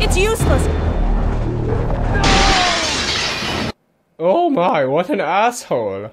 It's useless! Oh my, what an asshole.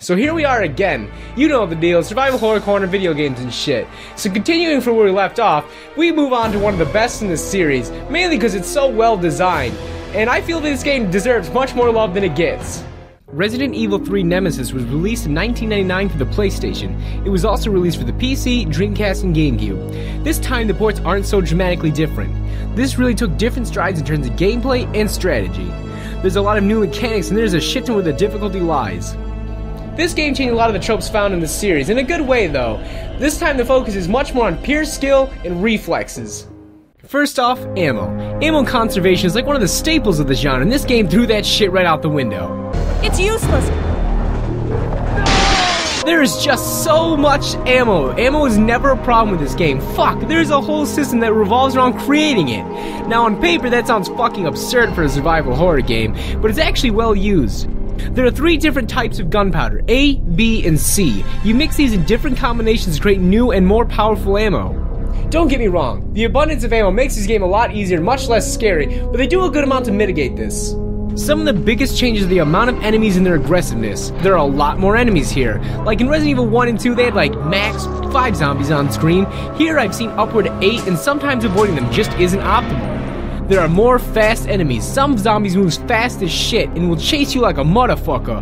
So here we are again. You know the deal, survival horror corner, video games and shit. So continuing from where we left off, we move on to one of the best in this series, mainly because it's so well designed, and I feel this game deserves much more love than it gets. Resident Evil 3 Nemesis was released in 1999 for the PlayStation. It was also released for the PC, Dreamcast, and GameCube. This time the ports aren't so dramatically different. This really took different strides in terms of gameplay and strategy. There's a lot of new mechanics and there's a shit ton where the difficulty lies. This game changed a lot of the tropes found in the series, in a good way though. This time the focus is much more on pure skill and reflexes. First off, ammo. Ammo conservation is like one of the staples of the genre, and this game threw that shit right out the window. It's useless! There is just so much ammo. Ammo is never a problem with this game. Fuck, there's a whole system that revolves around creating it. Now on paper that sounds fucking absurd for a survival horror game, but it's actually well used. There are 3 different types of gunpowder, A, B, and C. You mix these in different combinations to create new and more powerful ammo. Don't get me wrong, the abundance of ammo makes this game a lot easier and much less scary, but they do a good amount to mitigate this. Some of the biggest changes are the amount of enemies and their aggressiveness. There are a lot more enemies here. Like in Resident Evil 1 and 2, they had like max 5 zombies on screen. Here I've seen upward to 8, and sometimes avoiding them just isn't optimal. There are more fast enemies. Some zombies move fast as shit and will chase you like a motherfucker.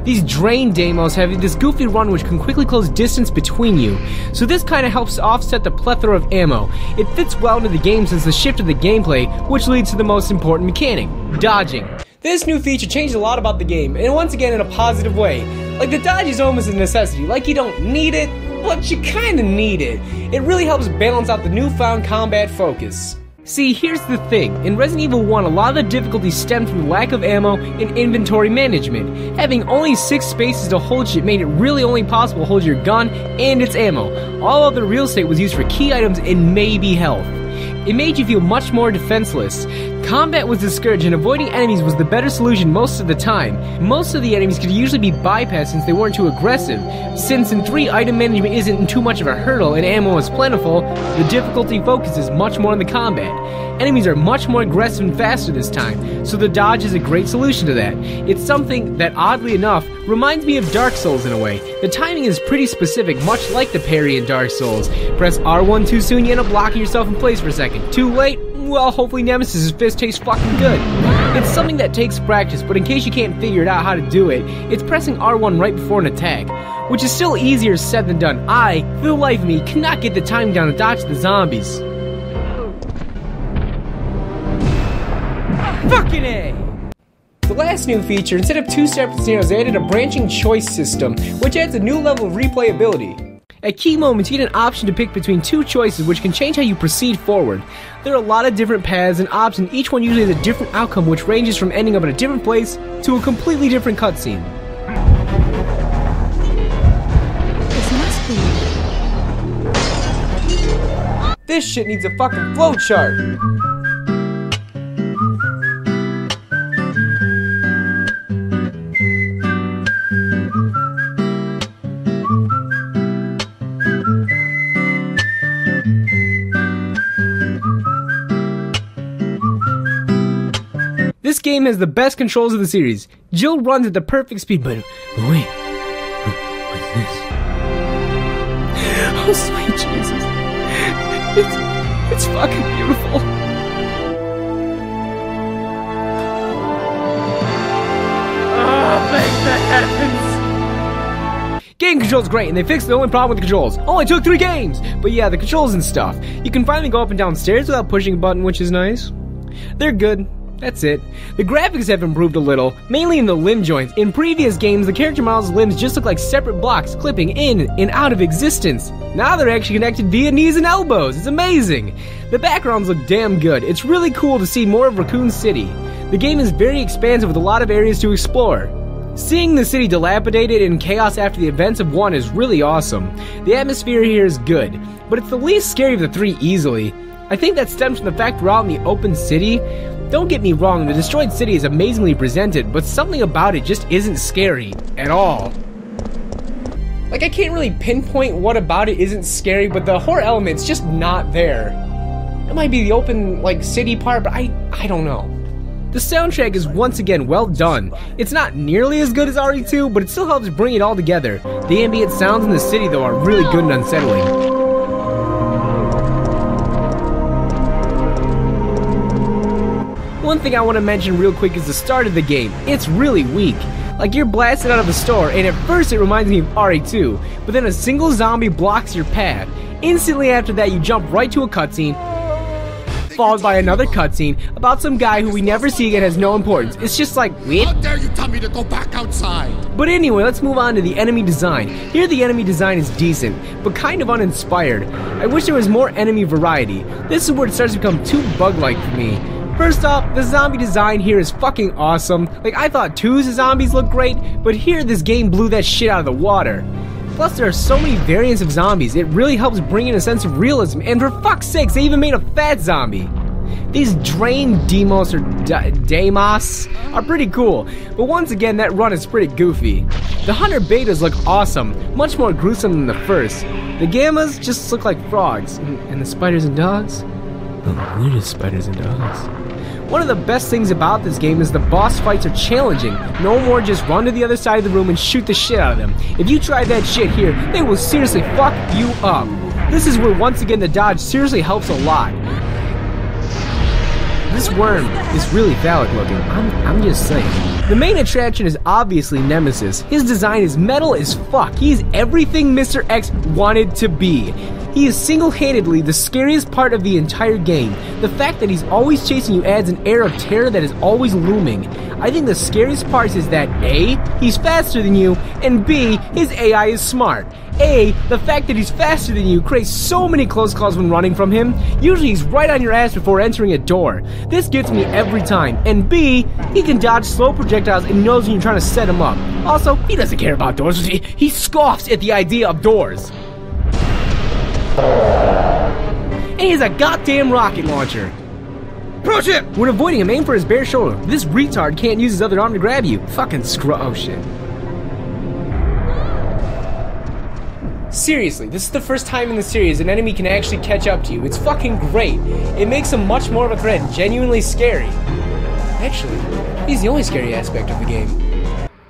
These drain demos have this goofy run which can quickly close distance between you, so this kinda helps offset the plethora of ammo. It fits well into the game since the shift of the gameplay, which leads to the most important mechanic, dodging. This new feature changed a lot about the game, and once again in a positive way. Like the dodge is almost a necessity, like you don't need it, but you kinda need it. It really helps balance out the newfound combat focus. See, here's the thing. In Resident Evil 1, a lot of the difficulty stemmed from the lack of ammo and inventory management. Having only 6 spaces to hold shit made it really only possible to hold your gun and its ammo. All other real estate was used for key items and maybe health. It made you feel much more defenseless. Combat was discouraged and avoiding enemies was the better solution most of the time. Most of the enemies could usually be bypassed since they weren't too aggressive. Since in 3 item management isn't too much of a hurdle and ammo is plentiful, the difficulty focuses much more on the combat. Enemies are much more aggressive and faster this time, so the dodge is a great solution to that. It's something that, oddly enough, reminds me of Dark Souls in a way. The timing is pretty specific, much like the parry in Dark Souls. Press R1 too soon, you end up locking yourself in place for a second. Too late? Well, hopefully Nemesis' fist tastes fucking good. It's something that takes practice, but in case you can't figure it out how to do it, it's pressing R1 right before an attack, which is still easier said than done. I, for the life of me, cannot get the timing down to dodge the zombies. Fucking A! The last new feature, instead of 2 separate scenarios, they added a branching choice system, which adds a new level of replayability. At key moments, you get an option to pick between 2 choices, which can change how you proceed forward. There are a lot of different paths and options, each one usually has a different outcome, which ranges from ending up in a different place to a completely different cutscene. This must be... This shit needs a fucking flowchart! This game has the best controls of the series. Jill runs at the perfect speed, but wait, what's this? Oh sweet Jesus, it's fucking beautiful. Oh, thank the heavens. Game controls great, and they fixed the only problem with the controls. Only took 3 games, but yeah, the controls and stuff. You can finally go up and down stairs without pushing a button, which is nice. They're good. That's it. The graphics have improved a little, mainly in the limb joints. In previous games, the character model's limbs just look like separate blocks clipping in and out of existence. Now they're actually connected via knees and elbows. It's amazing. The backgrounds look damn good. It's really cool to see more of Raccoon City. The game is very expansive with a lot of areas to explore. Seeing the city dilapidated and chaos after the events of 1 is really awesome. The atmosphere here is good, but it's the least scary of the 3 easily. I think that stems from the fact we're out in the open city. Don't get me wrong, the destroyed city is amazingly presented, but something about it just isn't scary at all. Like, I can't really pinpoint what about it isn't scary, but the horror element's just not there. It might be the open, like, city part, but I don't know. The soundtrack is once again well done. It's not nearly as good as RE2, but it still helps bring it all together. The ambient sounds in the city, though, are really good and unsettling. One thing I want to mention real quick is the start of the game. It's really weak. Like, you're blasted out of a store, and at first it reminds me of RE2, but then a single zombie blocks your path. Instantly after that, you jump right to a cutscene, followed by another cutscene about some guy who we never see again, has no importance. It's just like, what? How dare you tell me to go back outside? But anyway, let's move on to the enemy design. Here the enemy design is decent, but kind of uninspired. I wish there was more enemy variety. This is where it starts to become too bug-like for me. First off, the zombie design here is fucking awesome. Like, I thought 2's zombies looked great, but here this game blew that shit out of the water. Plus, there are so many variants of zombies, it really helps bring in a sense of realism, and for fuck's sakes, they even made a fat zombie. These Drain Demos or Demos are pretty cool, but once again, that run is pretty goofy. The Hunter Betas look awesome, much more gruesome than the first. The Gammas just look like frogs, and the spiders and dogs? Oh, they're just spiders and dogs. One of the best things about this game is the boss fights are challenging. No more just run to the other side of the room and shoot the shit out of them. If you try that shit here, they will seriously fuck you up. This is where once again the dodge seriously helps a lot. This worm is really phallic looking, I'm just saying. The main attraction is obviously Nemesis. His design is metal as fuck. He's everything Mr. X wanted to be. He is single-handedly the scariest part of the entire game. The fact that he's always chasing you adds an air of terror that is always looming. I think the scariest part is that A, he's faster than you, and B, his AI is smart. A, the fact that he's faster than you creates so many close calls when running from him. Usually he's right on your ass before entering a door. This gets me every time. And B, he can dodge slow projectiles and knows when you're trying to set him up. Also, he doesn't care about doors. He scoffs at the idea of doors. And he has a goddamn rocket launcher. Pro tip! When avoiding him, aim for his bare shoulder. This retard can't use his other arm to grab you. Fucking oh shit. Seriously, this is the first time in the series an enemy can actually catch up to you. It's fucking great. It makes him much more of a threat, genuinely scary. Actually, he's the only scary aspect of the game.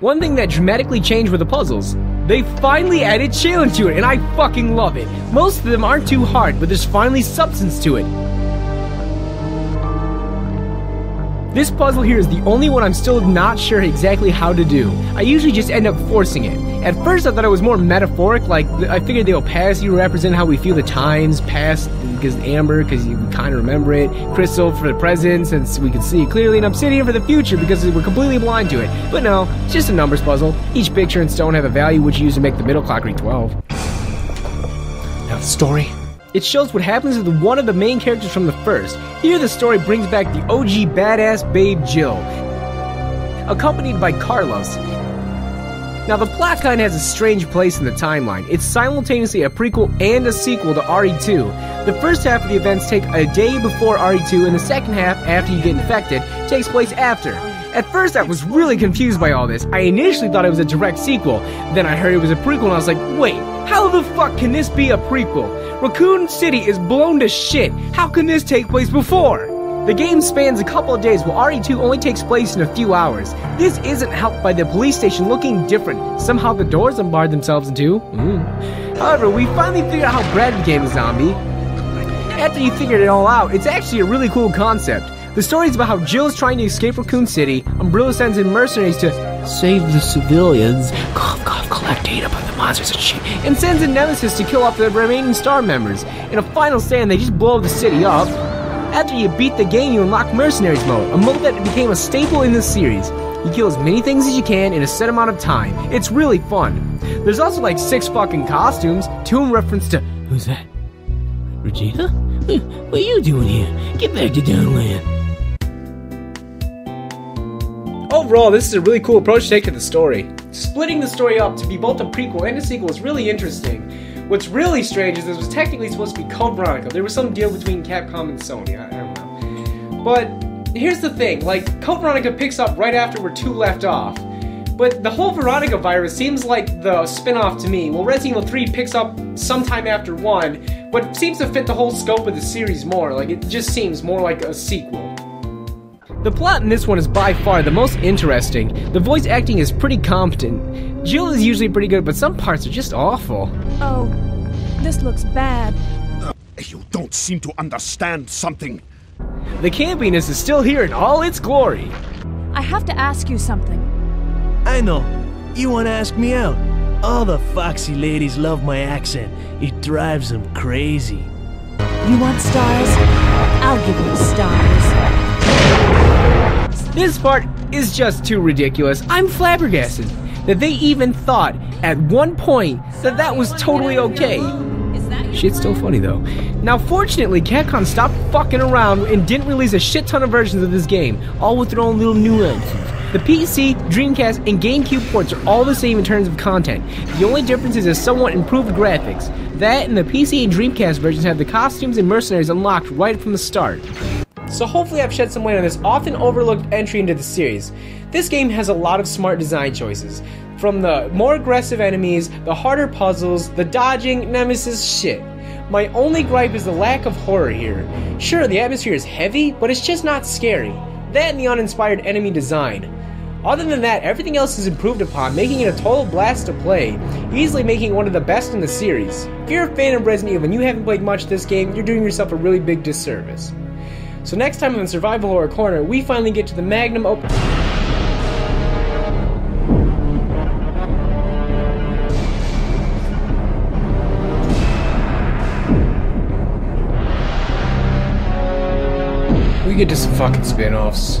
One thing that dramatically changed were the puzzles. They finally added challenge to it, and I fucking love it. Most of them aren't too hard, but there's finally substance to it. This puzzle here is the only one I'm still not sure exactly how to do. I usually just end up forcing it. At first I thought it was more metaphoric, like I figured the opacity would represent how we feel the times past, because amber, because you kind of remember it, crystal for the present, since we can see it clearly, and obsidian for the future, because we're completely blind to it. But no, it's just a numbers puzzle. Each picture and stone have a value which you use to make the middle clock read 12. Now the story. It shows what happens with one of the main characters from the first. Here the story brings back the OG badass babe Jill, accompanied by Carlos. Now the plot kind of has a strange place in the timeline. It's simultaneously a prequel and a sequel to RE2. The first half of the events take a day before RE2, and the second half, after you get infected, takes place after. At first I was really confused by all this. I initially thought it was a direct sequel. Then I heard it was a prequel and I was like, wait, how the fuck can this be a prequel? Raccoon City is blown to shit. How can this take place before? The game spans a couple of days, while RE2 only takes place in a few hours. This isn't helped by the police station looking different. Somehow the doors unbarred themselves into. However, we finally figured out how Brad became a zombie. After you figured it all out, it's actually a really cool concept. The story is about how Jill is trying to escape Raccoon City. Umbrella sends in mercenaries to save the civilians, collect data about the monsters and shit, and sends in Nemesis to kill off the remaining star members. In a final stand, they just blow the city up. After you beat the game, you unlock Mercenaries mode, a mode that became a staple in this series. You kill as many things as you can in a set amount of time. It's really fun. There's also like 6 fucking costumes, 2 in reference to... Who's that? Regina? What are you doing here? Get back to Downland. Overall, this is a really cool approach to take to the story. Splitting the story up to be both a prequel and a sequel is really interesting. What's really strange is this was technically supposed to be Code Veronica. There was some deal between Capcom and Sony, I don't know. But here's the thing, like, Code Veronica picks up right after where 2 left off. But the whole Veronica virus seems like the spin-off to me. Well, Resident Evil 3 picks up sometime after 1, but seems to fit the whole scope of the series more. Like, it just seems more like a sequel. The plot in this one is by far the most interesting. The voice acting is pretty competent. Jill is usually pretty good, but some parts are just awful. Oh, this looks bad. You don't seem to understand something. The campiness is still here in all its glory. I have to ask you something. I know. You want to ask me out? All the foxy ladies love my accent. It drives them crazy. You want stars? I'll give you stars. This part is just too ridiculous. I'm flabbergasted that they even thought at one point that that was totally okay. Shit's still funny though. Now fortunately, Capcom stopped fucking around and didn't release a shit ton of versions of this game, all with their own little nuances. The PC, Dreamcast, and GameCube ports are all the same in terms of content. The only difference is a somewhat improved graphics. That and the PC and Dreamcast versions have the costumes and mercenaries unlocked right from the start. So hopefully I've shed some light on this often overlooked entry into the series. This game has a lot of smart design choices. From the more aggressive enemies, the harder puzzles, the dodging, Nemesis shit. My only gripe is the lack of horror here. Sure, the atmosphere is heavy, but it's just not scary. That and the uninspired enemy design. Other than that, everything else is improved upon, making it a total blast to play, easily making it one of the best in the series. If you're a fan of Resident Evil and you haven't played much of this game, you're doing yourself a really big disservice. So next time on the Survival Horror Corner, we finally get to the magnum opus. We get to some fucking spin-offs.